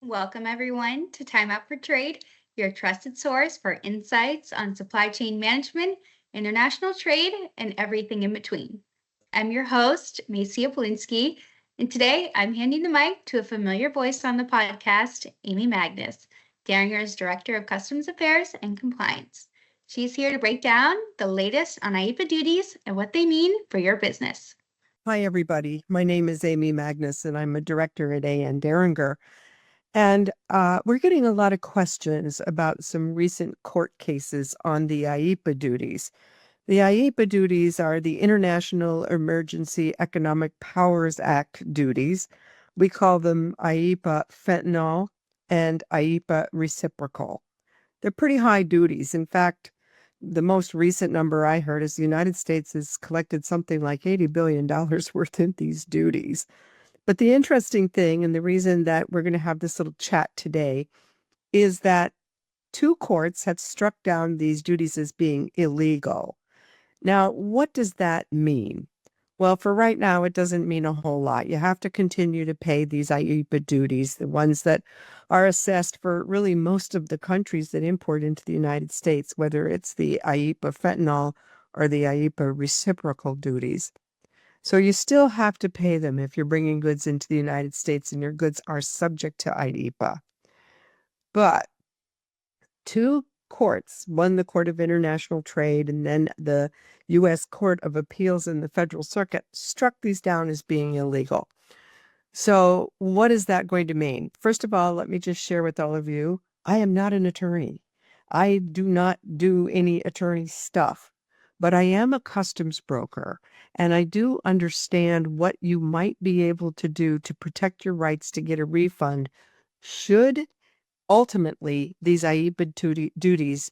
Welcome, everyone, to Time Out for Trade, your trusted source for insights on supply chain management, international trade, and everything in between. I'm your host, Macy Oplinsky, and today I'm handing the mic to a familiar voice on the podcast, Amy Magnus, Deringer's Director of Customs Affairs and Compliance. She's here to break down the latest on IEEPA duties and what they mean for your business. Hi, everybody. My name is Amy Magnus, and I'm a director at A.N. Deringer. And we're getting a lot of questions about some recent court cases on the IEEPA duties. The IEEPA duties are the International Emergency Economic Powers Act duties. We call them IEEPA fentanyl and IEEPA reciprocal. They're pretty high duties. In fact, the most recent number I heard is the United States has collected something like $80 billion worth in these duties. But the interesting thing, and the reason that we're going to have this little chat today, is that two courts have struck down these duties as being illegal. Now, what does that mean? Well, for right now, it doesn't mean a whole lot. You have to continue to pay these IEEPA duties, the ones that are assessed for really most of the countries that import into the United States, whether it's the IEEPA fentanyl or the IEEPA reciprocal duties. So you still have to pay them if you're bringing goods into the United States and your goods are subject to IEEPA. But two courts, one the Court of International Trade and then the U.S. Court of Appeals in the Federal Circuit, struck these down as being illegal. So what is that going to mean? First of all, let me just share with all of you, I am not an attorney. I do not do any attorney stuff, but I am a customs broker, and I do understand what you might be able to do to protect your rights to get a refund should ultimately these IEEPA duties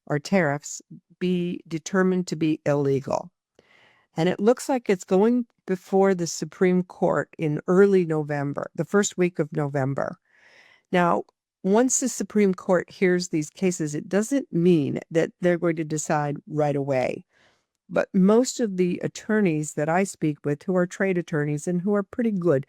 or tariffs be determined to be illegal. And it looks like it's going before the Supreme Court in early November, the first week of November. Now, once the Supreme Court hears these cases, it doesn't mean that they're going to decide right away. But most of the attorneys that I speak with, who are trade attorneys and who are pretty good,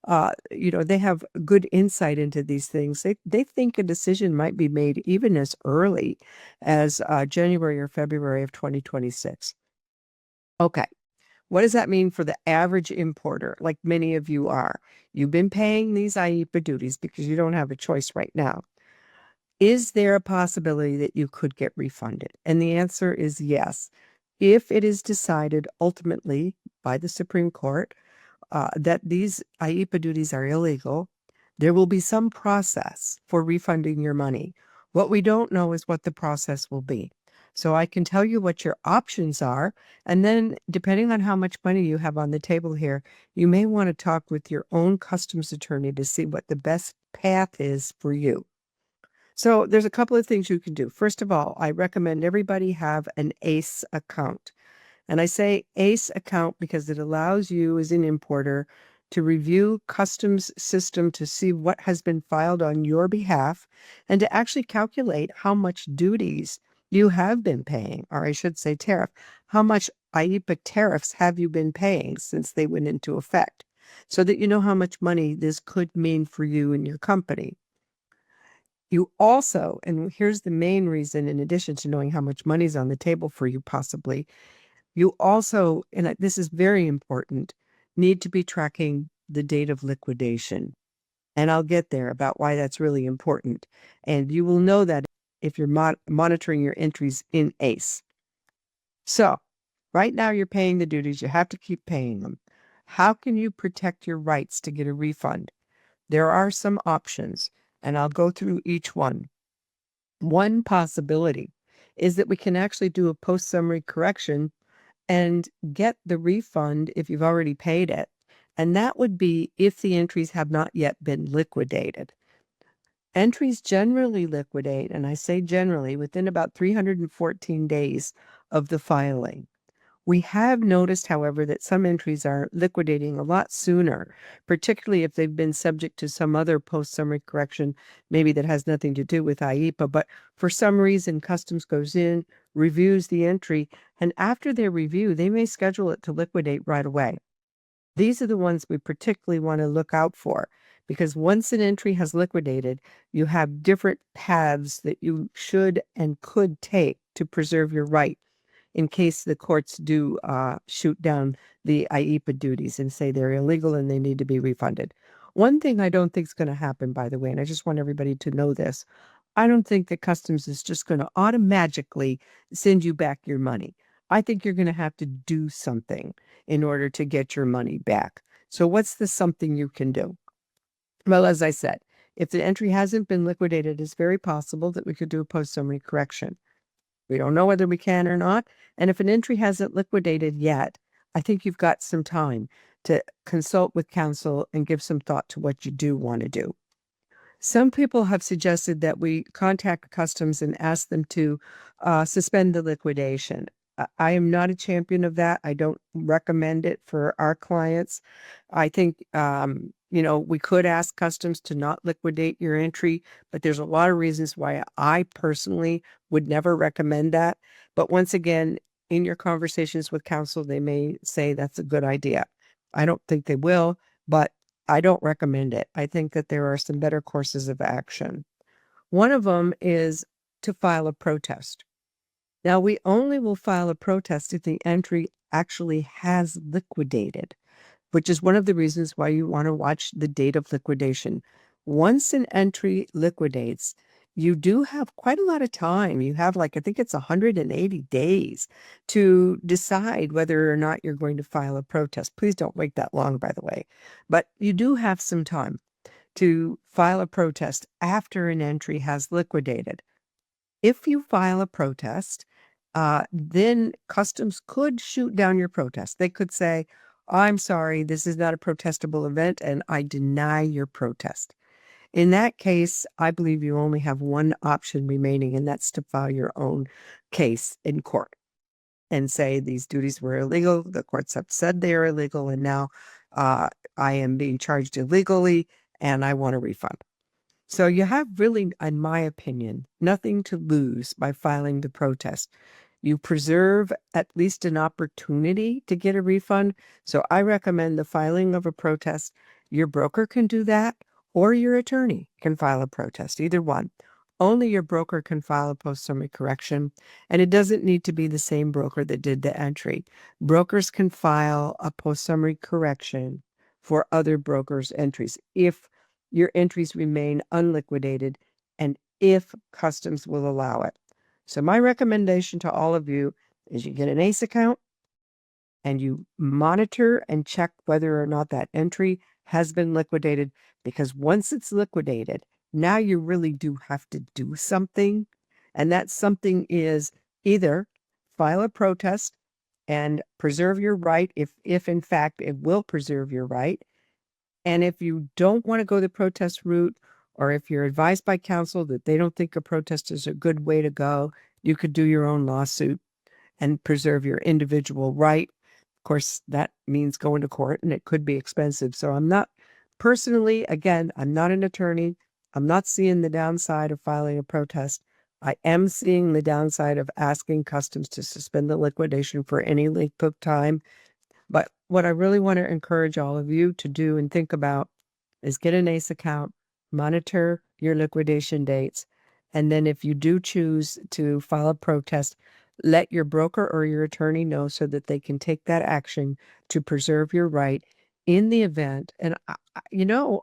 they have good insight into these things. They think a decision might be made even as early as January or February of 2026. Okay. What does that mean for the average importer, like many of you are? You've been paying these IEEPA duties because you don't have a choice right now. Is there a possibility that you could get refunded? And the answer is yes. If it is decided ultimately by the Supreme Court that these IEEPA duties are illegal, there will be some process for refunding your money. What we don't know is what the process will be. So I can tell you what your options are, and then depending on how much money you have on the table here, you may want to talk with your own customs attorney to see what the best path is for you. So there's a couple of things you can do. First of all, I recommend everybody have an ACE account. And I say ACE account because it allows you as an importer to review customs system to see what has been filed on your behalf and to actually calculate how much duties you have been paying, or I should say tariff. How much IEEPA tariffs have you been paying since they went into effect, so that you know how much money this could mean for you and your company. You also, and here's the main reason, in addition to knowing how much money's on the table for you possibly, you also, and this is very important, need to be tracking the date of liquidation. And I'll get there about why that's really important. And you will know that if you're monitoring your entries in ACE. So right now you're paying the duties. You have to keep paying them. How can you protect your rights to get a refund? There are some options, and I'll go through each one. One possibility is that we can actually do a post-summary correction and get the refund if you've already paid it. And that would be if the entries have not yet been liquidated. Entries generally liquidate, and I say generally, within about 314 days of the filing. We have noticed, however, that some entries are liquidating a lot sooner, particularly if they've been subject to some other post-summary correction, maybe that has nothing to do with IEEPA, but for some reason, Customs goes in, reviews the entry, and after their review, they may schedule it to liquidate right away. These are the ones we particularly want to look out for, because once an entry has liquidated, you have different paths that you should and could take to preserve your right in case the courts do shoot down the IEEPA duties and say they're illegal and they need to be refunded. One thing I don't think is going to happen, by the way, and I just want everybody to know this, I don't think that Customs is just going to automatically send you back your money. I think you're going to have to do something in order to get your money back. So what's the something you can do? Well, as I said, if the entry hasn't been liquidated, it's very possible that we could do a post-summary correction. We don't know whether we can or not. And if an entry hasn't liquidated yet, I think you've got some time to consult with counsel and give some thought to what you do want to do. Some people have suggested that we contact Customs and ask them to suspend the liquidation. I am not a champion of that. I don't recommend it for our clients. I think, we could ask Customs to not liquidate your entry, but there's a lot of reasons why I personally would never recommend that. But once again, in your conversations with counsel, they may say that's a good idea. I don't think they will, but I don't recommend it. I think that there are some better courses of action. One of them is to file a protest. Now, we only will file a protest if the entry actually has liquidated, which is one of the reasons why you want to watch the date of liquidation. Once an entry liquidates, you do have quite a lot of time. You have I think it's 180 days to decide whether or not you're going to file a protest. Please don't wait that long, by the way. But you do have some time to file a protest after an entry has liquidated. If you file a protest, then Customs could shoot down your protest. They could say, I'm sorry, this is not a protestable event, and I deny your protest. In that case, I believe you only have one option remaining, and that's to file your own case in court and say these duties were illegal. The courts have said they are illegal, and now I am being charged illegally, and I want a refund. So you have really, in my opinion, nothing to lose by filing the protest. You preserve at least an opportunity to get a refund. So I recommend the filing of a protest. Your broker can do that, or your attorney can file a protest, either one. Only your broker can file a post-summary correction, and it doesn't need to be the same broker that did the entry. Brokers can file a post-summary correction for other brokers' entries if your entries remain unliquidated and if Customs will allow it. So my recommendation to all of you is you get an ACE account and you monitor and check whether or not that entry has been liquidated, because once it's liquidated, now you really do have to do something. And that something is either file a protest and preserve your right if in fact it will preserve your right. And if you don't want to go the protest route, or if you're advised by counsel that they don't think a protest is a good way to go, you could do your own lawsuit and preserve your individual right. Of course, that means going to court, and it could be expensive. So I'm not personally, again, I'm not an attorney. I'm not seeing the downside of filing a protest. I am seeing the downside of asking Customs to suspend the liquidation for any length of time. But what I really want to encourage all of you to do and think about is get an ACE account, monitor your liquidation dates, and then if you do choose to file a protest, let your broker or your attorney know so that they can take that action to preserve your right in the event. And,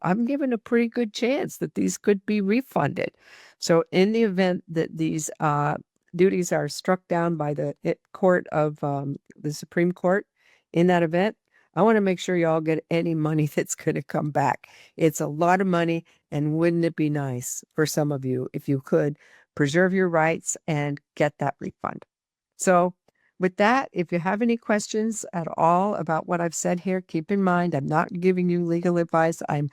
I'm given a pretty good chance that these could be refunded. So in the event that these duties are struck down by the court of the Supreme Court, in that event, I want to make sure y'all get any money that's going to come back. It's a lot of money, and wouldn't it be nice for some of you if you could preserve your rights and get that refund? So with that, if you have any questions at all about what I've said here, keep in mind, I'm not giving you legal advice. I'm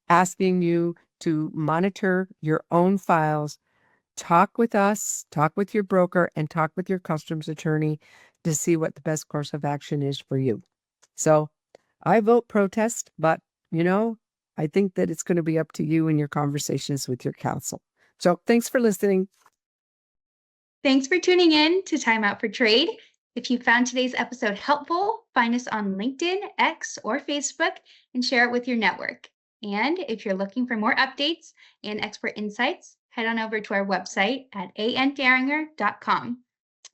asking you to monitor your own files. Talk with us, talk with your broker, and talk with your customs attorney to see what the best course of action is for you. So I vote protest, but I think that it's going to be up to you in your conversations with your counsel. So thanks for listening. Thanks for tuning in to Time Out for Trade. If you found today's episode helpful, find us on LinkedIn, X, or Facebook and share it with your network. And if you're looking for more updates and expert insights, head on over to our website at anderinger.com.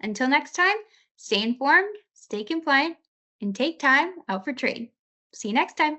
Until next time, stay informed, stay compliant, and take time out for trade. See you next time.